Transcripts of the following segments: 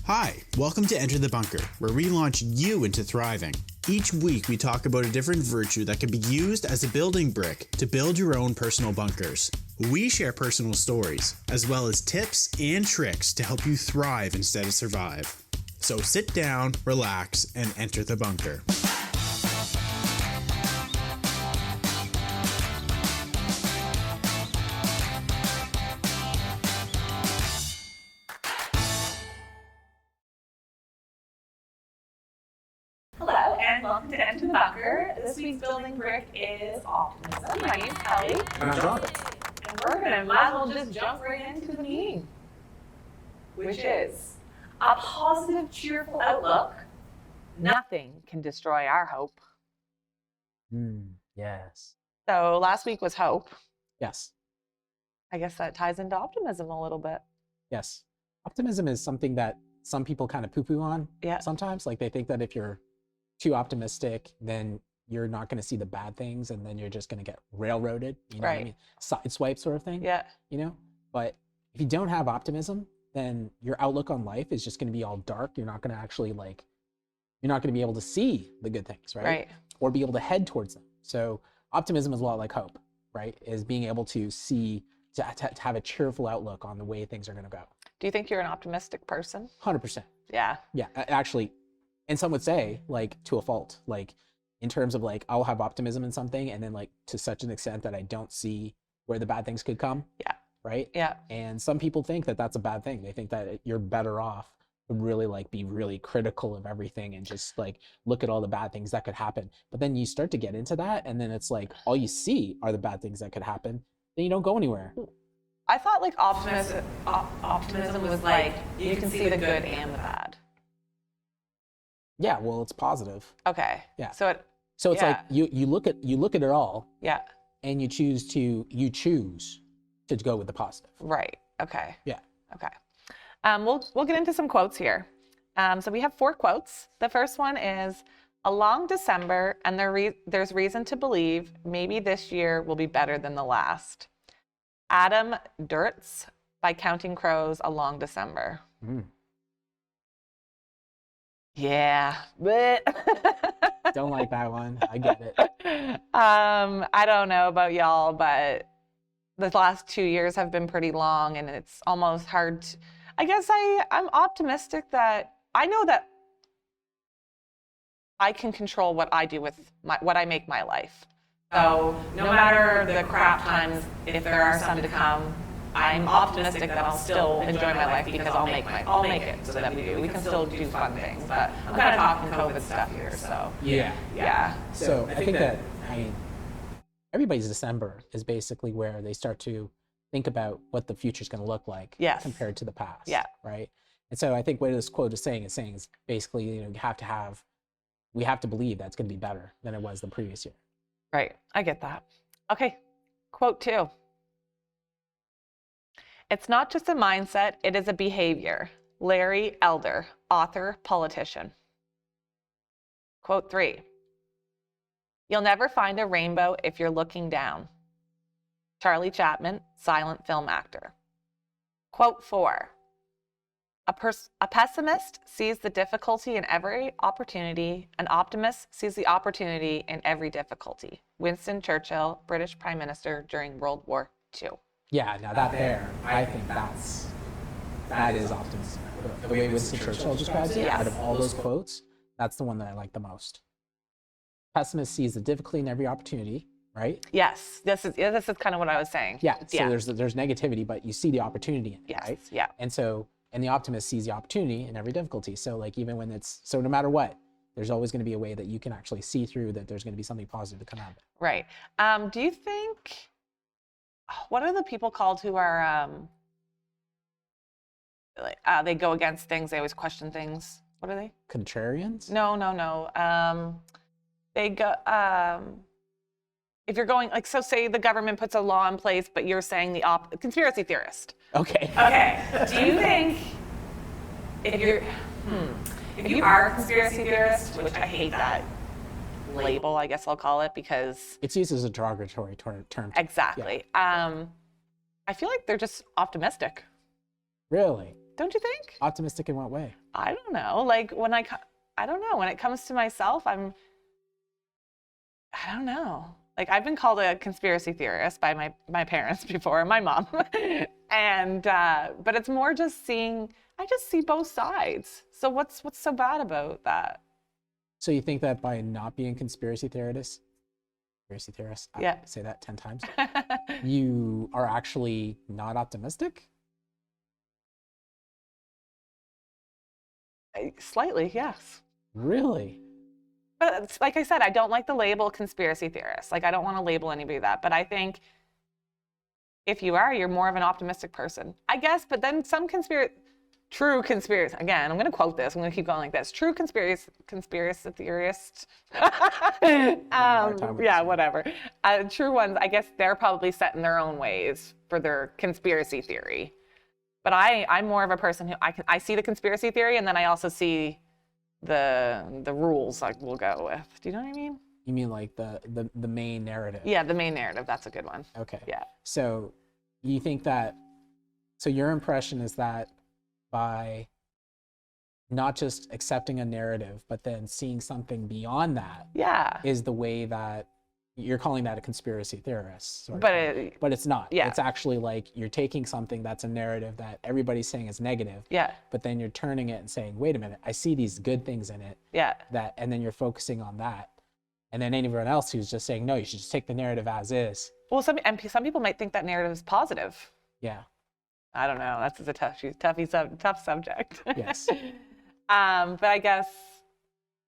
Hi, welcome to Enter the Bunker, where we launch you into thriving. Each week we talk about a different virtue that can be used as a building brick to build your own personal bunkers. We share personal stories, as well as tips and tricks to help you thrive instead of survive. So sit down, relax, and enter the bunker. Hello, and welcome to Enter the Bunker. This week's building brick is Optimism. My name's Kelly. And I'm John. And we're going to might as well just jump right into the meeting, which is a positive, cheerful outlook. Nothing can destroy our hope. Yes. So last week was hope. Yes. I guess that ties into optimism a little bit. Yes. Optimism is something that some people kind of poo-poo on Yeah. sometimes. Like they think that if you're too optimistic, then you're not going to see the bad things and then you're just going to get railroaded. You know what I mean? Sideswipe sort of thing. Yeah. You know? But if you don't have optimism, then your outlook on life is just going to be all dark. You're not going to actually you're not going to be able to see the good things, right? Right. Or be able to head towards them. So optimism is a lot like hope, right? Is being able to see, to have a cheerful outlook on the way things are going to go. Do you think you're an optimistic person? 100%. Yeah. Yeah, actually, and some would say like to a fault, like in terms of like I'll have optimism in something and then like to such an extent that I don't see where the bad things could come. Yeah. Right? Yeah. And some people think that that's a bad thing. They think that you're better off to really like be really critical of everything and just like look at all the bad things that could happen. But then you start to get into that and then it's like all you see are the bad things that could happen. Then you don't go anywhere. I thought like optimism was like you can see the good and the bad. Yeah, well, it's positive. Okay. Yeah. So it's like you look at it all. Yeah. And you choose to go with the positive. Right. Okay. Yeah. Okay. We'll get into some quotes here. So we have 4 quotes. The first one is, "A long December, and there's reason to believe maybe this year will be better than the last." Adam Duritz, by Counting Crows, "A Long December." Yeah. Don't like that one. I get it. I don't know about y'all, but the last 2 years have been pretty long and it's almost hard to, I guess I'm optimistic that I know that I can control what I do with what I make my life. So no matter the crap times, if there are some to come, I'm optimistic that I'll still enjoy my life because I'll make it so that we can still do fun things. But I'm kind of talking COVID stuff here, so. Yeah. So I think that, everybody's December is basically where they start to think about what the future's going to look like compared to the past. Yeah. Right. And so I think what this quote is saying is basically, we have to believe that's going to be better than it was the previous year. Right. I get that. Okay. Quote 2. "It's not just a mindset, it is a behavior." Larry Elder, author, politician. Quote 3. "You'll never find a rainbow if you're looking down." Charlie Chaplin, silent film actor. Quote 4. A pessimist sees the difficulty in every opportunity. An optimist sees the opportunity in every difficulty. Winston Churchill, British Prime Minister during World War II. Yeah, now that there, I think that is optimism. The way Winston Churchill describes it, out of all those quotes, that's the one that I like the most. Pessimist sees the difficulty in every opportunity, right? Yes, this is kind of what I was saying. Yeah, so there's negativity, but you see the opportunity in it, right? Yeah. And the optimist sees the opportunity in every difficulty. So like even when so no matter what, there's always going to be a way that you can actually see through that there's going to be something positive to come out of it. Right. Do you think, what are the people called who are, they go against things, they always question things. What are they? Contrarians? No. They go, if you're going, like, so say the government puts a law in place, but you're saying conspiracy theorist. Okay. Do you think if you are a conspiracy theorist, which I hate that label, I guess I'll call it, because it's used as a derogatory term. Exactly. Yeah. I feel like they're just optimistic. Really? Don't you think? Optimistic in what way? I don't know. Like I don't know. When it comes to myself, I don't know. Like I've been called a conspiracy theorist by my parents before, my mom, and but it's more just I just see both sides. So what's so bad about that? So you think that by not being conspiracy theorist, Yeah. I say that 10 times, you are actually not optimistic? Slightly, yes. Really? But like I said, I don't like the label conspiracy theorist. Like I don't want to label anybody that. But I think if you are, you're more of an optimistic person, I guess. But then true conspiracy, again, I'm going to quote this. I'm going to keep going like this. True conspiracy theorist. Yeah, whatever. True ones, I guess they're probably set in their own ways for their conspiracy theory. But I'm more of a person who I see the conspiracy theory and then I also see the rules we'll go with. Do you know what I mean? You mean like the main narrative? Yeah, the main narrative. That's a good one. Okay. Yeah. So you think that, so your impression is that by not just accepting a narrative, but then seeing something beyond that is the way that you're calling that a conspiracy theorist. But it's not. Yeah. It's actually like you're taking something that's a narrative that everybody's saying is negative. Yeah. But then you're turning it and saying, wait a minute, I see these good things in it. Yeah. And then you're focusing on that. And then anyone else who's just saying, no, you should just take the narrative as is. Well, some people might think that narrative is positive. Yeah. I don't know. That's a tough subject. Yes. But I guess,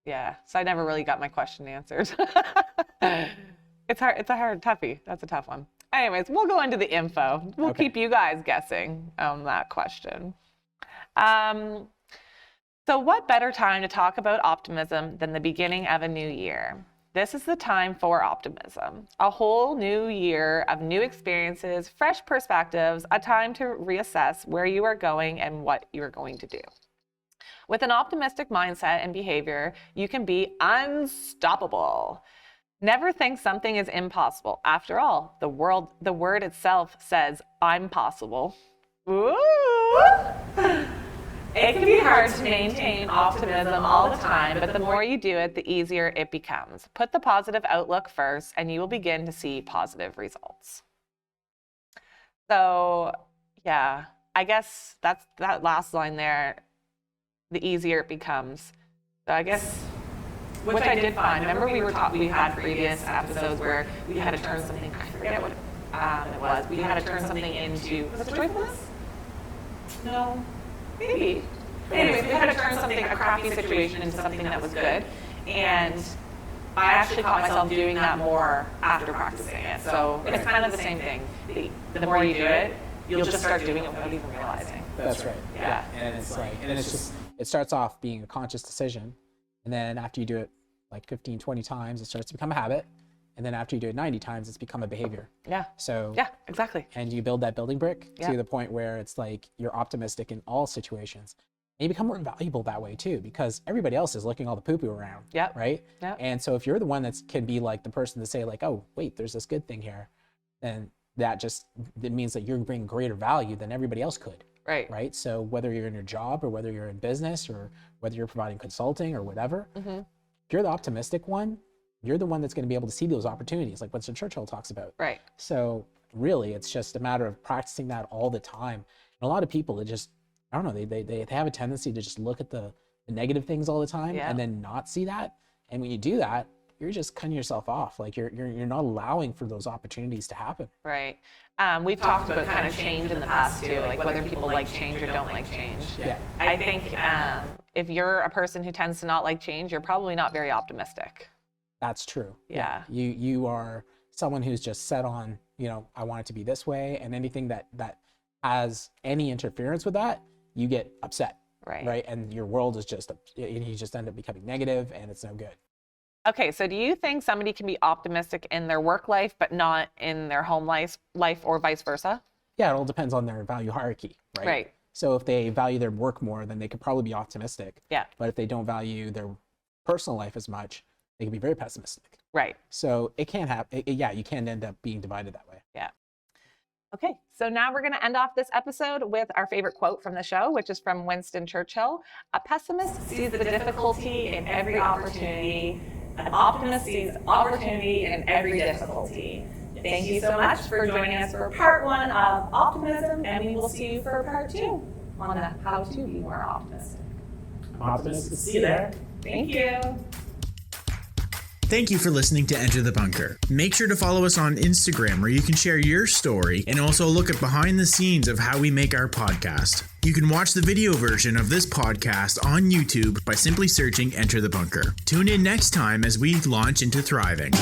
yeah. So I never really got my question answered. It's hard. It's a hard toughie. That's a tough one. Anyways, we'll go into the info. We'll keep you guys guessing on that question. So what better time to talk about optimism than the beginning of a new year? This is the time for optimism. A whole new year of new experiences, fresh perspectives, a time to reassess where you are going and what you're going to do. With an optimistic mindset and behavior, you can be unstoppable. Never think something is impossible. After all, the word itself says, I'm possible. Ooh. It can be hard to maintain optimism all the time, but the more you do it, the easier it becomes. Put the positive outlook first, and you will begin to see positive results. So, yeah, I guess that's that last line there. The easier it becomes. So I guess, which I did find. Remember we had previous episodes where we had to turn something, I forget what it was. We had to turn something into, was it joyfulness? No, maybe. Anyways, we had to turn a crappy situation into something that was good. And I actually caught myself doing that more after practicing it. So it's kind of the same thing. The more you do it, you'll just start doing it without even realizing. That's right. Yeah. And it's like, and it's just, it starts off being a conscious decision. And then after you do it like 15, 20 times, it starts to become a habit. And then after you do it 90 times, it's become a behavior. Yeah. So yeah, exactly. And you build that building brick to the point where it's like you're optimistic in all situations. And you become more valuable that way too, because everybody else is looking all the poo-poo around. Yeah. Right? Yeah. And so if you're the one that can be like the person to say like, oh, wait, there's this good thing here, then it means that you're bringing greater value than everybody else could. Right. Right. So whether you're in your job or whether you're in business or whether you're providing consulting or whatever, if you're the optimistic one, you're the one that's going to be able to see those opportunities, like Winston Churchill talks about. Right. So really, it's just a matter of practicing that all the time. And a lot of people, it just, I don't know, they have a tendency to just look at the negative things all the time and then not see that. And when you do that, you're just cutting yourself off. Like you're not allowing for those opportunities to happen. Right. We've talked about kind of change in the past too, like whether people like change or don't like change. Yeah. I think if you're a person who tends to not like change, you're probably not very optimistic. That's true. Yeah. You are someone who's just set on, I want it to be this way, and anything that has any interference with that, you get upset. Right. Right. And your world is you just end up becoming negative, and it's no good. Okay, so do you think somebody can be optimistic in their work life, but not in their home life or vice versa? Yeah, it all depends on their value hierarchy, right? Right. So if they value their work more, then they could probably be optimistic. Yeah. But if they don't value their personal life as much, they can be very pessimistic. Right. So it can happen. Yeah, you can end up being divided that way. Yeah. Okay, so now we're going to end off this episode with our favorite quote from the show, which is from Winston Churchill. A pessimist sees the difficulty in every opportunity. An optimist sees opportunity in every difficulty. Thank you so much for joining us for part 1 of Optimism, and we will see you for part 2 on the how to be more optimistic. I'm optimistic to see you there. Thank you. Thank you for listening to Enter the Bunker. Make sure to follow us on Instagram where you can share your story and also look at behind the scenes of how we make our podcast. You can watch the video version of this podcast on YouTube by simply searching Enter the Bunker. Tune in next time as we launch into thriving.